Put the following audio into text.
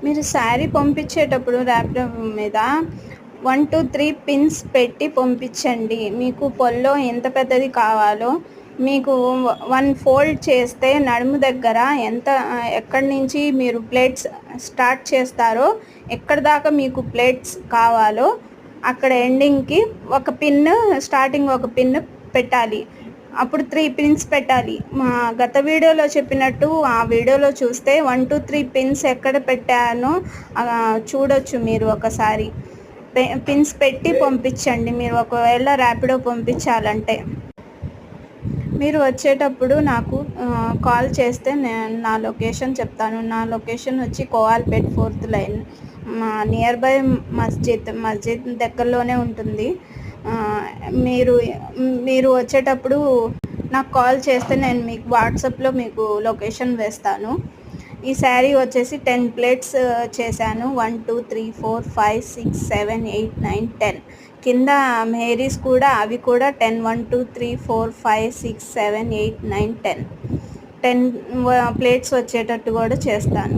మీరు శారీ పంపించేటప్పుడు ర్యాపిడో మీద 1, 2, 3 పిన్స్ పెట్టి పంపించండి. మీకు పొల్లో ఎంత పెద్దది కావాలో మీకు 1 ఫోల్డ్ చేస్తే నడుము దగ్గర ఎక్కడి నుంచి మీరు ప్లేట్స్ స్టార్ట్ చేస్తారో ఎక్కడి దాకా మీకు ప్లేట్స్ కావాలో అక్కడ ఎండింగ్‌కి ఒక స్టార్టింగ్ ఒక పిన్ పెట్టాలి. అప్పుడు 3 పిన్స్ పెట్టాలి. మా గత వీడియోలో చెప్పినట్టు ఆ వీడియోలో చూస్తే 1, 2, 3 పిన్స్ ఎక్కడ పెట్టానో చూడొచ్చు మీరు ఒకసారి. పిన్స్ పెట్టి పంపించండి మీరు ఒకవేళ ర్యాపిడో పంపించాలంటే. మీరు వచ్చేటప్పుడు నాకు కాల్ చేస్తే నేను నా లొకేషన్ చెప్తాను. నా లొకేషన్ వచ్చి కోవాల్పేట్ 4th లైన్ నియర్ బై మస్జిద్ దగ్గరలోనే ఉంటుంది. మీరు వచ్చేటప్పుడు నాకు కాల్ చేస్తే నేను మీకు వాట్సాప్లో మీకు లొకేషన్ వేస్తాను. ఈ శారీ వచ్చేసి 10 ప్లేట్స్ చేశాను. 1, 2, 3, 4, 5, 6, 7, 8, 9, 10 కింద మేరీస్ కూడా అవి కూడా 10 1, 2, 3, 4, 5, 6, 7, 8, 9, 10 ప్లేట్స్ వచ్చేటట్టు కూడా చేస్తాను.